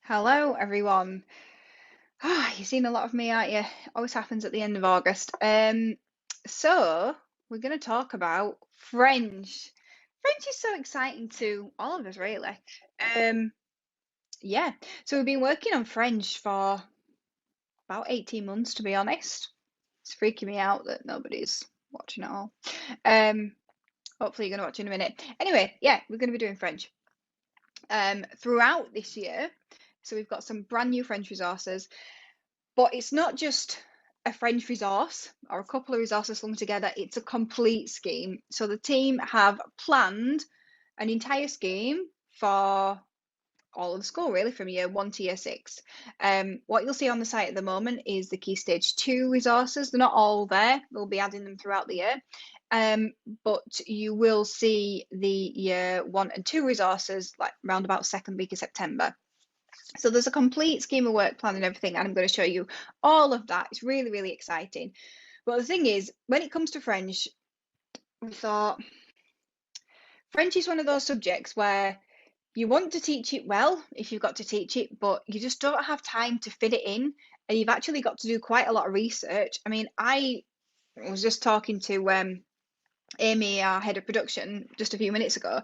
Hello, everyone. You've seen a lot of me, aren't you? Always happens at the end of August. So we're going to talk about French. French is so exciting to all of us, really. Um, yeah. So we've been working on French for about 18 months, to be honest. It's freaking me out that nobody's watching at all. Um, Hopefully you're going to watch in a minute. Anyway, yeah, we're going to be doing French throughout this year. So we've got some brand new French resources. But it's not just a French resource or a couple of resources slung together, it's a complete scheme. So the team have planned an entire scheme for all of the school, really, from year 1 to year 6. What you'll see on the site at the moment is the Key Stage 2 resources. They're not all there, we'll be adding them throughout the year. But you will see the year 1 and 2 resources like around about second week of September. So there's a complete scheme of work plan and everything, and I'm going to show you all of that. It's really, really exciting. But the thing is, when it comes to French, we thought French is one of those subjects where you want to teach it well if you've got to teach it, but you just don't have time to fit it in, and you've actually got to do quite a lot of research. I mean, I was just talking to Amy, our head of production, just a few minutes ago.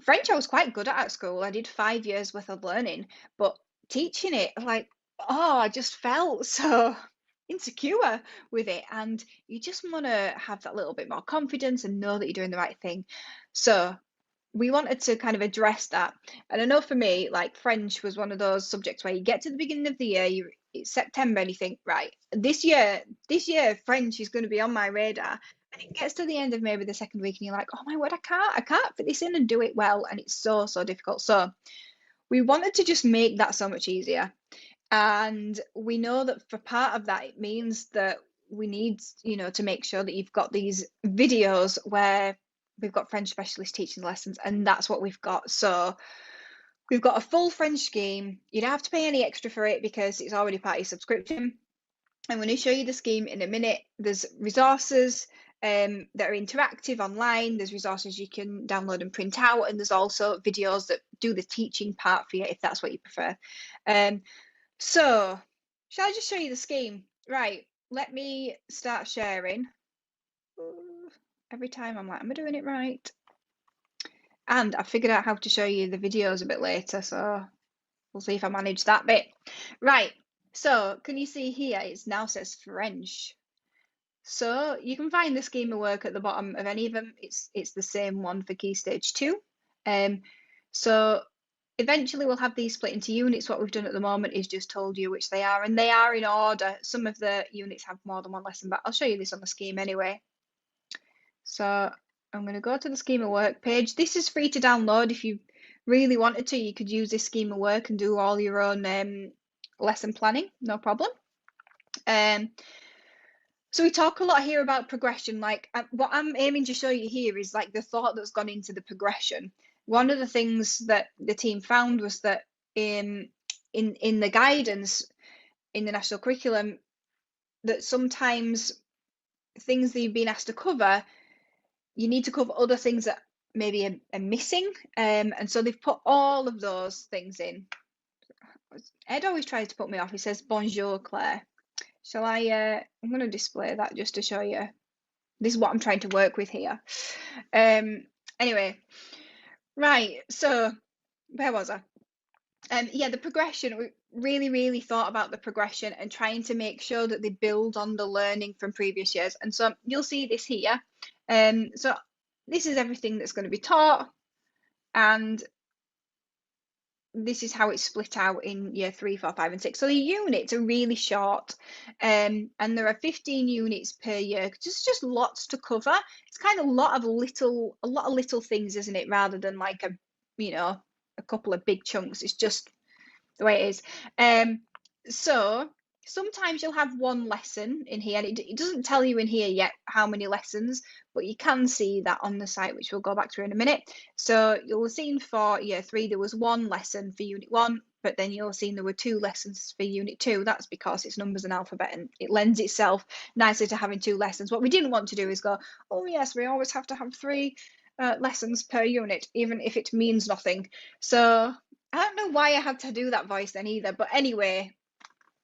French I was quite good at school. I did 5 years worth of learning, but teaching it, like, oh, I just felt so insecure with it. And you just want to have that little bit more confidence and know that you're doing the right thing. So we wanted to kind of address that. And I know for me, like French was one of those subjects where you get to the beginning of the year, it's September, and you think, right, this year French is going to be on my radar. And it gets to the end of maybe the second week, and you're like, oh my word, I can't fit this in and do it well, and it's so, so difficult. So we wanted to just make that so much easier. And we know that for part of that, it means that we need, to make sure that you've got these videos where we've got French specialist teaching lessons, and that's what we've got. So we've got a full French scheme. You don't have to pay any extra for it because it's already part of your subscription. I'm going to show you the scheme in a minute. There's resources that are interactive online. There's resources you can download and print out, and there's also videos that do the teaching part for you if that's what you prefer. So, shall I just show you the scheme? Right, let me start sharing. Every time I'm like, am I doing it right? And I figured out how to show you the videos a bit later, so we'll see if I manage that bit. Right, so can you see here, it now says French. So you can find the schema work at the bottom of any of them. It's the same one for Key Stage 2. So eventually we'll have these split into units. What we've done at the moment is just told you which they are, and they are in order. Some of the units have more than one lesson, but I'll show you this on the scheme anyway. So I'm going to go to the schema work page. This is free to download. If you really wanted to, you could use this schema work and do all your own lesson planning, no problem. So we talk a lot here about progression. Like what I'm aiming to show you here is like the thought that's gone into the progression. One of the things that the team found was that in the guidance in the national curriculum, that sometimes things that you've been asked to cover, you need to cover other things that maybe are missing. And so they've put all of those things in. Ed always tries to put me off. He says, "Bonjour, Claire." Shall I? I'm going to display that just to show you. This is what I'm trying to work with here. Anyway, right, so where was I? Yeah, the progression, we really, really thought about the progression and trying to make sure that they build on the learning from previous years. And so you'll see this here. So this is everything that's going to be taught, and this is how it's split out in year 3, 4, 5, and 6. So the units are really short, and there are 15 units per year. Just lots to cover. It's kind of a lot of little things, isn't it? Rather than like a couple of big chunks. It's just the way it is. So sometimes you'll have one lesson in here, and it doesn't tell you in here yet how many lessons, but you can see that on the site, which we'll go back to in a minute. So you'll have seen for year 3 there was one lesson for unit 1, but then you'll have seen there were 2 lessons for unit 2. That's because it's numbers and alphabet, and it lends itself nicely to having 2 lessons. What we didn't want to do is go, oh yes, we always have to have 3 lessons per unit, even if it means nothing. So I don't know why I had to do that voice then either, but anyway,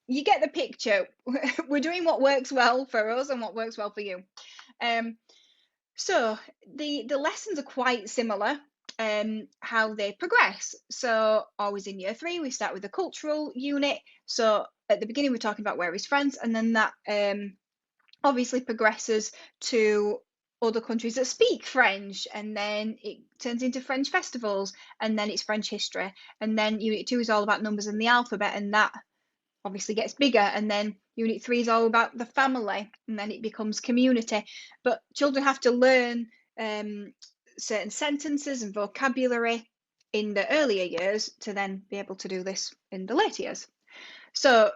you get the picture. We're doing what works well for us and what works well for you. Um, so the lessons are quite similar, how they progress. So always in year three, we start with the cultural unit. So at the beginning, we're talking about where is France, and then that obviously progresses to other countries that speak French, and then it turns into French festivals, and then it's French history, and then Unit 2 is all about numbers and the alphabet, and that obviously gets bigger, and then Unit 3 is all about the family, and then it becomes community. But children have to learn certain sentences and vocabulary in the earlier years to then be able to do this in the later years. So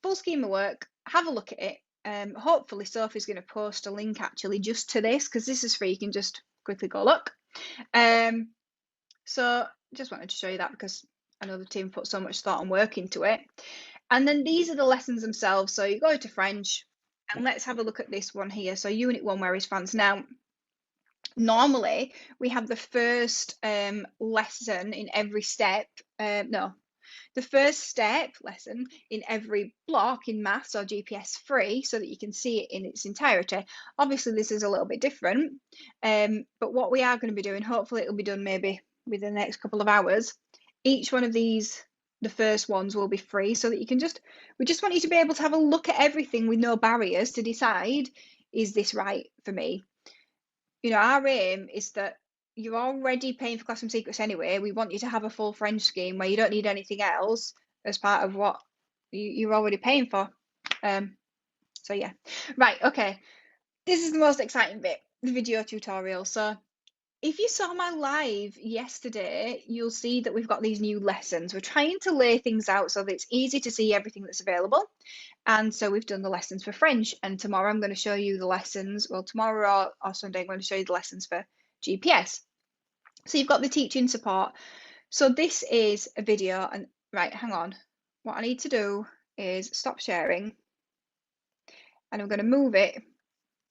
full schema work, have a look at it. Hopefully Sophie's going to post a link actually just to this, because this is free. You can just quickly go look. So just wanted to show you that because I know the team put so much thought and work into it. And then these are the lessons themselves. So you go to French, and let's have a look at this one here. So Unit 1, where is France? Now, normally we have the first lesson in every step. No, the first step lesson in every block in maths or GPS free, so that you can see it in its entirety. Obviously this is a little bit different, but what we are going to be doing, hopefully it'll be done maybe within the next couple of hours, each one of these, the first ones, will be free, so that you can we just want you to be able to have a look at everything with no barriers to decide, is this right for me? You know, our aim is that you're already paying for Classroom Secrets anyway. We want you to have a full French scheme where you don't need anything else as part of what you're already paying for. So yeah, right, okay. This is the most exciting bit, the video tutorial. So if you saw my live yesterday, you'll see that we've got these new lessons. We're trying to lay things out so that it's easy to see everything that's available. And so we've done the lessons for French, and tomorrow I'm going to show you the lessons. Well, tomorrow or Sunday, I'm going to show you the lessons for GPS. So you've got the teaching support. So this is a video, and right, hang on. What I need to do is stop sharing, and I'm going to move it.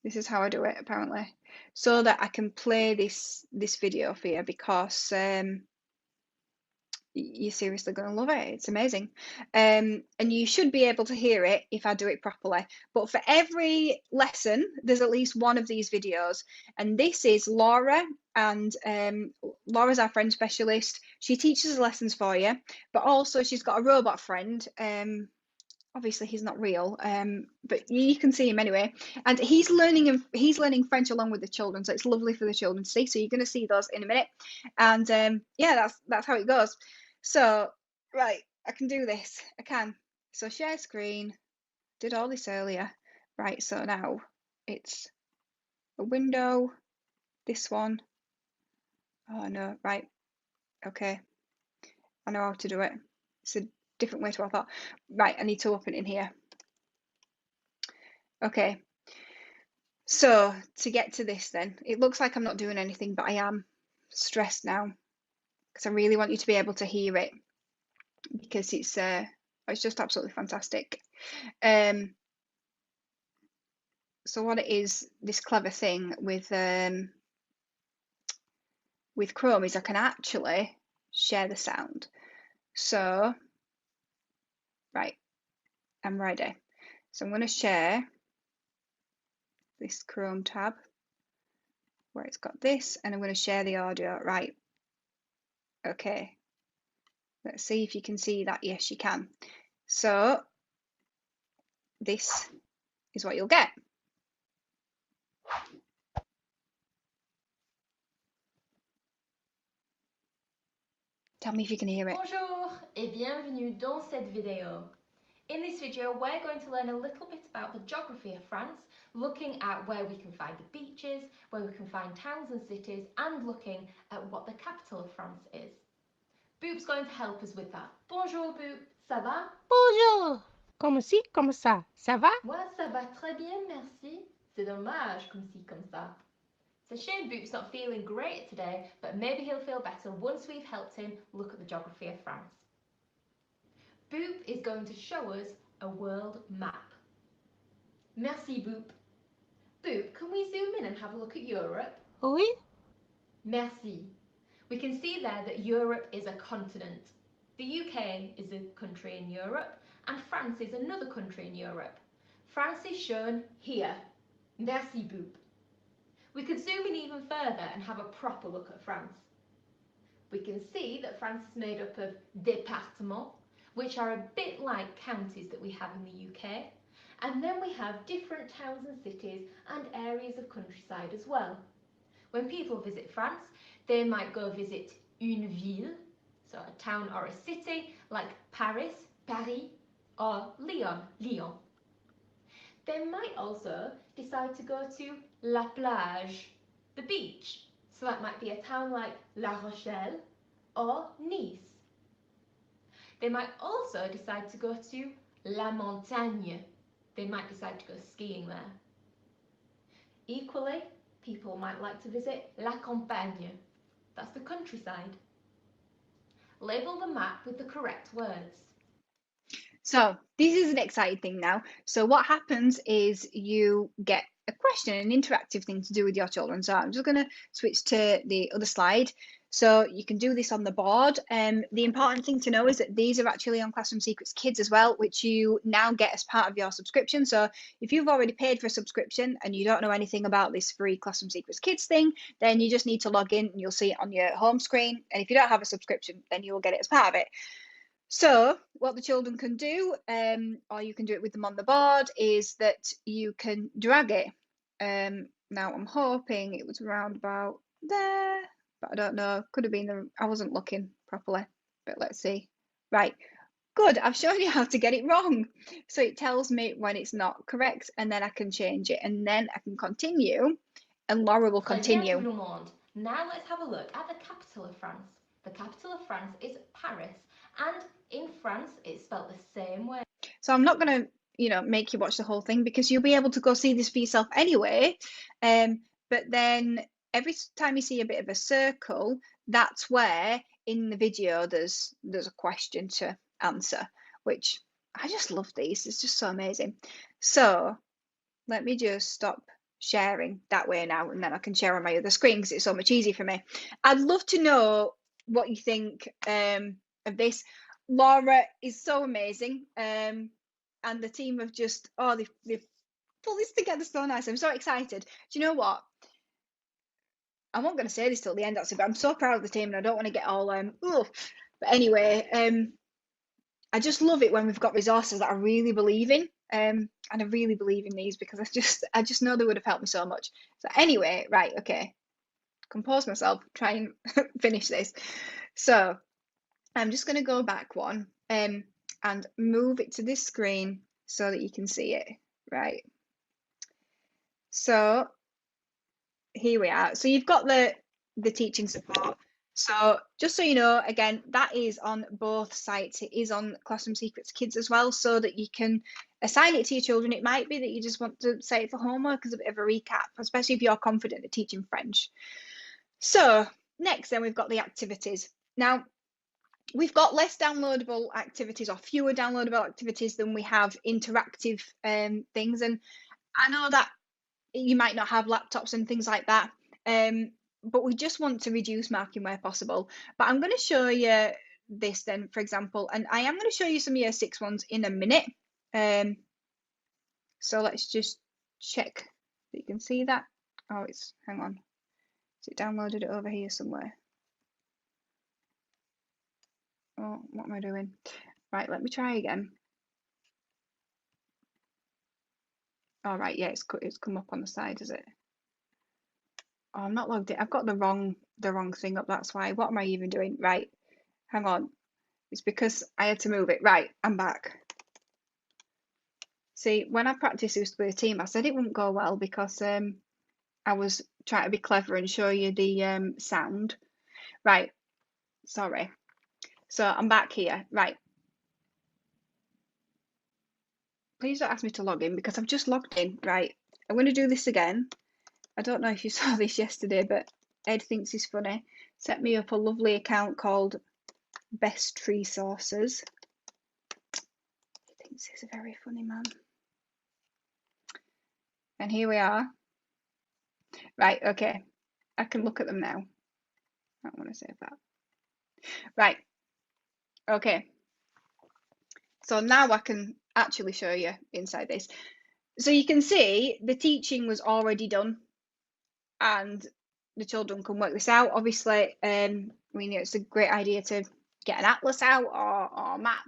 This is how I do it, apparently, so that I can play this video for you, because you're seriously going to love it. It's amazing. And you should be able to hear it if I do it properly. But for every lesson, there's at least one of these videos. And this is Laura, and Laura's our friend specialist. She teaches lessons for you, but also she's got a robot friend. Obviously he's not real, but you can see him anyway, and he's learning French along with the children, so it's lovely for the children to see. So you're going to see those in a minute, and yeah, that's how it goes. So right, I can do this. I can. So share screen. Did all this earlier. Right, so now it's a window. This one. Oh no, right. Okay. I know how to do it. It's a different way to what I thought. Right, I need to open it in here. Okay. So to get to this then, it looks like I'm not doing anything, but I am stressed now because I really want you to be able to hear it, because it's just absolutely fantastic. So what it is, this clever thing with Chrome, is I can actually share the sound. So right, I'm ready. So I'm going to share this Chrome tab where it's got this, and I'm going to share the audio. Right, okay, let's see if you can see that. Yes, you can. So this is what you'll get. Tell me if you can hear it. Bonjour et bienvenue dans cette vidéo. In this video, we're going to learn a little bit about the geography of France, looking at where we can find the beaches, where we can find towns and cities, and looking at what the capital of France is. Boop's going to help us with that. Bonjour Boop, ça va? Bonjour. Comme ci, comme ça. Ça va? Ouais, ça va très bien, merci. C'est dommage, comme ci, comme ça. It's a shame Boop's not feeling great today, but maybe he'll feel better once we've helped him look at the geography of France. Boop is going to show us a world map. Merci Boop. Boop, can we zoom in and have a look at Europe? Oui? Merci. We can see there that Europe is a continent. The UK is a country in Europe and France is another country in Europe. France is shown here. Merci Boop. We could zoom in even further and have a proper look at France. We can see that France is made up of départements, which are a bit like counties that we have in the UK, and then we have different towns and cities and areas of countryside as well. When people visit France, they might go visit une ville, so a town or a city like Paris, Paris, or Lyon, Lyon. They might also decide to go to La Plage, the beach, so that might be a town like La Rochelle or Nice. They might also decide to go to La Montagne. They might decide to go skiing there. Equally, people might like to visit La Campagne. That's the countryside. Label the map with the correct words. So this is an exciting thing now. So what happens is you get a question, an interactive thing to do with your children. So I'm just going to switch to the other slide. So you can do this on the board. The important thing to know is that these are actually on Classroom Secrets Kids as well, which you now get as part of your subscription. So if you've already paid for a subscription and you don't know anything about this free Classroom Secrets Kids thing, then you just need to log in and you'll see it on your home screen. And if you don't have a subscription, then you will get it as part of it. So what the children can do, or you can do it with them on the board, is that you can drag it. Now I'm hoping it was around about there, but I don't know. Could have been I wasn't looking properly, but let's see. Right, good. I've shown you how to get it wrong. So it tells me when it's not correct, and then I can change it, and then I can continue, and Laura will Très bien, tout continue. le monde. Now let's have a look at the capital of France. The capital of France is Paris, and in France it's spelled the same way. So I'm not going to, make you watch the whole thing because you'll be able to go see this for yourself anyway. But then every time you see a bit of a circle, that's where in the video there's a question to answer, which I just love these. It's just so amazing. So let me just stop sharing that way now, and then I can share on my other screen because it's so much easier for me. I'd love to know what you think of this. Laura is so amazing, and the team have just they've pulled this together so nice. I'm so excited. Do you know what? I'm not going to say this till the end, actually, but I'm so proud of the team, and I don't want to get all But anyway, I just love it when we've got resources that I really believe in. And I really believe in these because I just know they would have helped me so much. So anyway, right, okay. Compose myself, try and finish this. So I'm just going to go back one and move it to this screen so that you can see it. Right. So here we are. So you've got the teaching support. So just so you know, again, that is on both sites. It is on Classroom Secrets Kids as well, so that you can assign it to your children. It might be that you just want to say it for homework as a bit of a recap, especially if you're confident at teaching French. So next, then we've got the activities. Now, we've got less downloadable activities or fewer downloadable activities than we have interactive things. And I know that you might not have laptops and things like that. But we just want to reduce marking where possible. But I'm going to show you this then, for example, and I am going to show you some year 6 ones in a minute. So let's just check that you can see that. Oh, hang on. Is it downloaded it over here somewhere? Oh, what am I doing? Right, let me try again. All right, yeah, it's come up on the side, is it? Oh, I'm not logged in. I've got the wrong thing up. That's why. What am I even doing? Right, hang on. It's because I had to move it. Right, I'm back. See, when I practiced this with a team, I said it wouldn't go well because I was trying to be clever and show you the sound. Right, sorry. So I'm back here. Right. Please don't ask me to log in because I've just logged in. Right, I'm going to do this again. I don't know if you saw this yesterday, but Ed thinks he's funny. Set me up a lovely account called Best Resources. He thinks he's a very funny man. And here we are. Right, okay. I can look at them now. I don't want to save that. Right. Okay. So now I can actually show you inside this. So you can see the teaching was already done and the children can work this out. Obviously, it's a great idea to get an atlas out or a map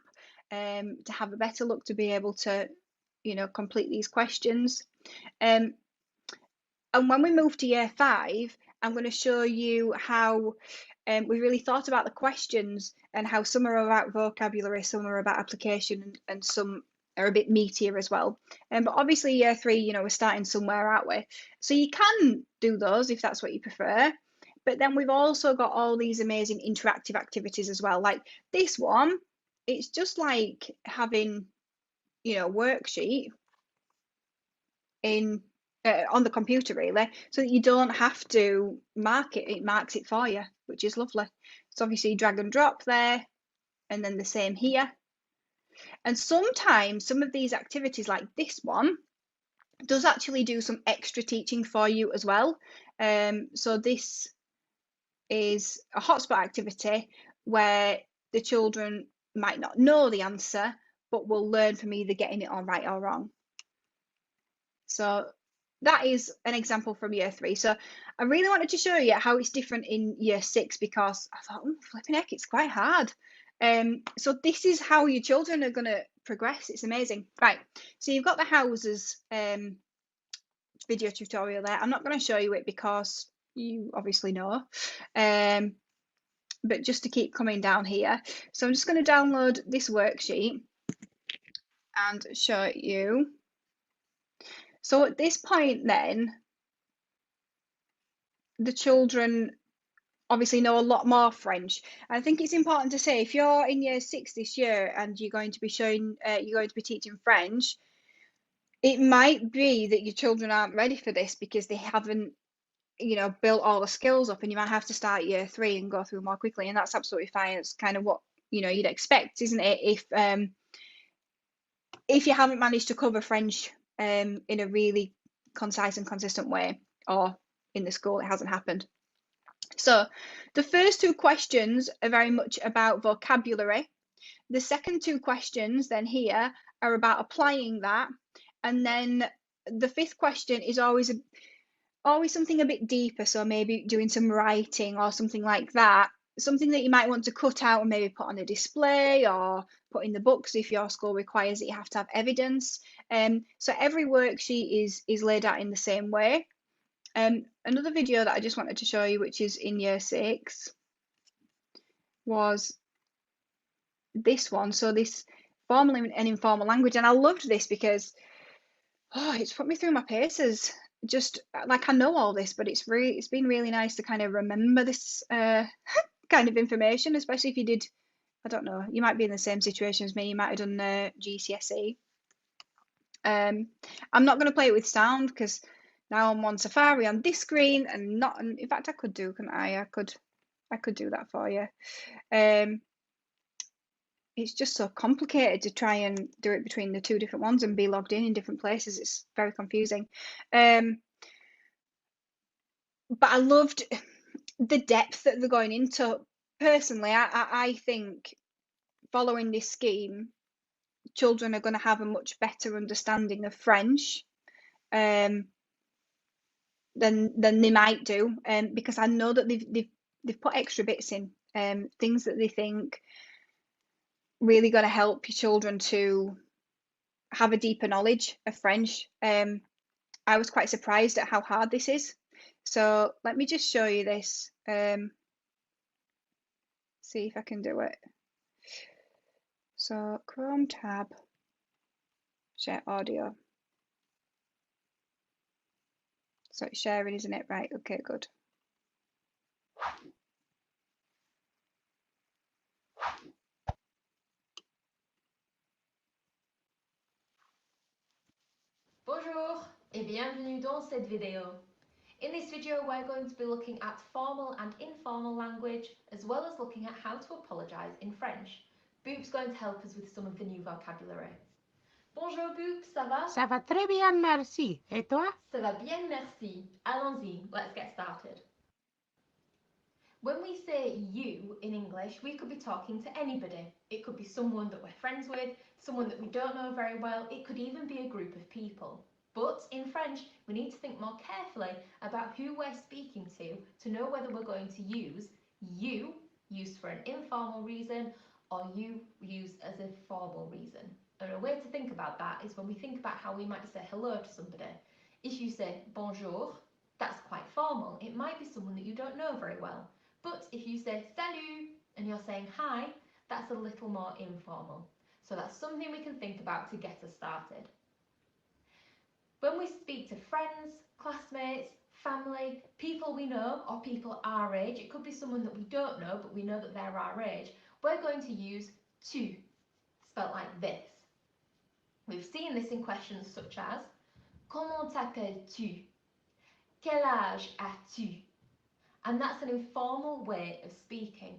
to have a better look to be able to, complete these questions. And when we move to year 5, I'm going to show you how we really thought about the questions and how some are about vocabulary, some are about application, and some are a bit meatier as well. But obviously year 3, we're starting somewhere, aren't we? So you can do those if that's what you prefer. But then we've also got all these amazing interactive activities as well. Like this one, it's just like having, a worksheet in on the computer really, so that you don't have to mark it. It marks it for you, which is lovely. So obviously drag and drop there, and then the same here. And sometimes some of these activities like this one does actually do some extra teaching for you as well. So this is a hotspot activity where the children might not know the answer, but will learn from either getting it all right or wrong. So that is an example from year 3. So I really wanted to show you how it's different in year 6 because I thought, oh, flipping heck, it's quite hard. So this is how your children are going to progress. It's amazing. Right, so you've got the houses video tutorial there. I'm not going to show you it because you obviously know. But just to keep coming down here. So I'm just going to download this worksheet and show it you. So at this point then, the children obviously know a lot more French. I think it's important to say if you're in year 6 this year and you're going to be teaching French, it might be that your children aren't ready for this because they haven't, built all the skills up, and you might have to start year 3 and go through more quickly, and that's absolutely fine. It's kind of what you'd expect, isn't it? If you haven't managed to cover French in a really concise and consistent way, or in the school it hasn't happened. So the first 2 questions are very much about vocabulary. The second 2 questions then here are about applying that. And then the 5th question is always something a bit deeper. So maybe doing some writing or something like that. Something that you might want to cut out and maybe put on a display or put in the books if your school requires that you have to have evidence. So every worksheet is laid out in the same way. Another video that I just wanted to show you, which is in year 6, was this one. So this formal and informal language, and I loved this because it's put me through my paces. Just like I know all this, but it's been really nice to kind of remember this kind of information, especially if you did, I don't know, you might be in the same situation as me. You might have done GCSE. I'm not going to play it with sound because now I'm on Safari on this screen and not. In fact, I could do, couldn't I? I could do that for you. It's just so complicated to try and do it between the 2 different ones and be logged in different places. It's very confusing. But I loved the depth that they're going into. Personally, I think following this scheme, children are going to have a much better understanding of French than they might do, because I know that they've put extra bits in, things that they think really going to help your children to have a deeper knowledge of French. I was quite surprised at how hard this is. So let me just show you this. See if I can do it. So Chrome tab, share audio. So it's sharing, isn't it? Right, okay, good. Bonjour et bienvenue dans cette vidéo. In this video we're going to be looking at formal and informal language as well as looking at how to apologise in French. Boop's going to help us with some of the new vocabulary. Bonjour Boop, ça va? Ça va très bien, merci. Et toi? Ça va bien, merci. Allons-y, let's get started. When we say you in English, we could be talking to anybody. It could be someone that we're friends with, someone that we don't know very well, it could even be a group of people. But in French, we need to think more carefully about who we're speaking to know whether we're going to use you, used for an informal reason, or you used as a formal reason. And a way to think about that is when we think about how we might say hello to somebody. If you say bonjour, that's quite formal. It might be someone that you don't know very well. But if you say salut and you're saying hi, that's a little more informal. So that's something we can think about to get us started. When we speak to friends, classmates, family, people we know or people our age, it could be someone that we don't know but we know that they're our age, we're going to use tu, spelt like this. We've seen this in questions such as comment t'appelles-tu? Quel âge as-tu? And that's an informal way of speaking.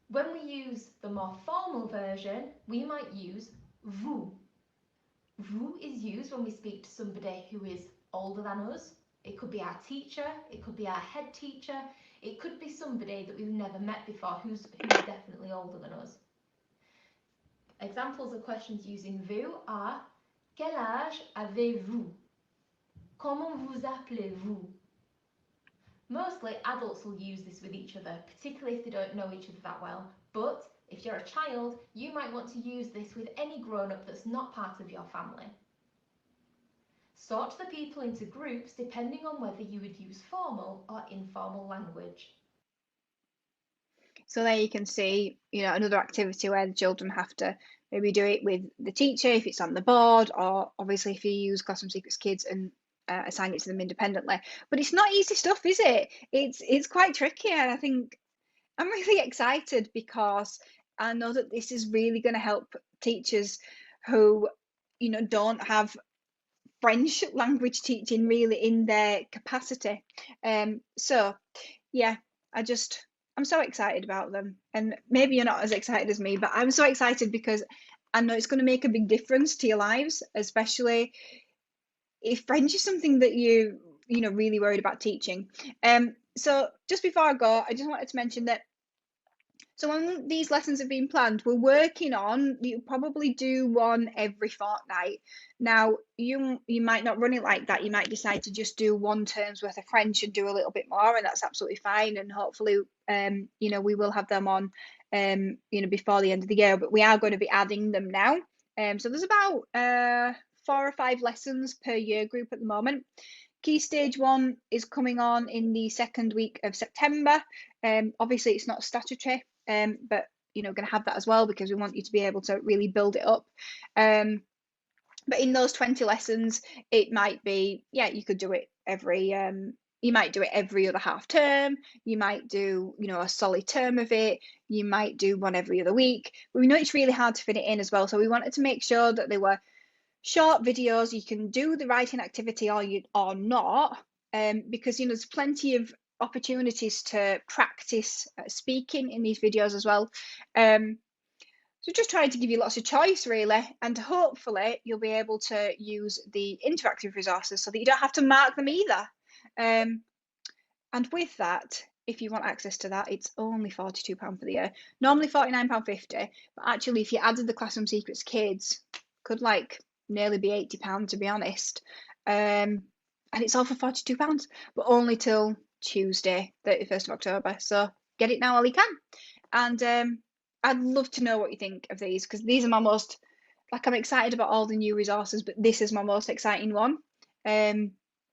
When we use the more formal version, we might use vous. Vous is used when we speak to somebody who is older than us. It could be our teacher, it could be our head teacher, it could be somebody that we've never met before who's definitely older than us. Examples of questions using vous are quel âge avez-vous? Comment vous appelez-vous? Mostly adults will use this with each other, particularly if they don't know each other that well. But if you're a child, you might want to use this with any grown-up that's not part of your family. Sort the people into groups depending on whether you would use formal or informal language. So there you can see, another activity where the children have to maybe do it with the teacher if it's on the board, or obviously if you use Classroom Secrets Kids and assign it to them independently. But it's not easy stuff, is it? It's quite tricky, and I think I'm really excited because I know that this is really going to help teachers who, don't have French language teaching really in their capacity. So yeah, I'm so excited about them. And maybe you're not as excited as me, but I'm so excited because I know it's going to make a big difference to your lives, especially if French is something that you really worried about teaching. So just before I go, I just wanted to mention that so when these lessons have been planned, we're working on, you probably do one every fortnight. Now, you might not run it like that. You might decide to just do one term's worth of French and do a little bit more, and that's absolutely fine. And hopefully, we will have them on, before the end of the year. But we are going to be adding them now. So there's about 4 or 5 lessons per year group at the moment. Key Stage 1 is coming on in the second week of September. Obviously, it's not statutory, but going to have that as well because we want you to be able to really build it up. But in those 20 lessons, it might be, you could do it you might do it every other half term. You might do, a solid term of it. You might do one every other week. But we know it's really hard to fit it in as well. So we wanted to make sure that they were short videos. You can do the writing activity or not, because there's plenty of opportunities to practice speaking in these videos as well. So just trying to give you lots of choice really, and hopefully you'll be able to use the interactive resources so that you don't have to mark them either. And with that, if you want access to that, it's only £42 for the year. Normally £49.50, but actually if you added the Classroom Secrets Kids, could nearly be £80 to be honest. And it's all for £42, but only till Tuesday, 31st of October. So get it now while you can. And I'd love to know what you think of these, because these are my most, I'm excited about all the new resources, but this is my most exciting one.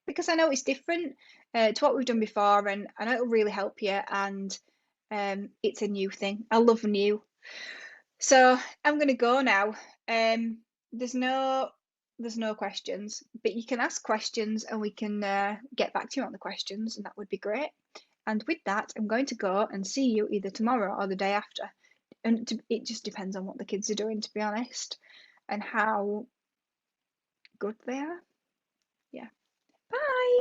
Because I know it's different to what we've done before, and I know it'll really help you, and it's a new thing. I love new. So I'm going to go now. There's no questions, but you can ask questions and we can get back to you on the questions, and that would be great. And with that, I'm going to go and see you either tomorrow or the day after. And it just depends on what the kids are doing, to be honest, and how good they are. Yeah. Bye.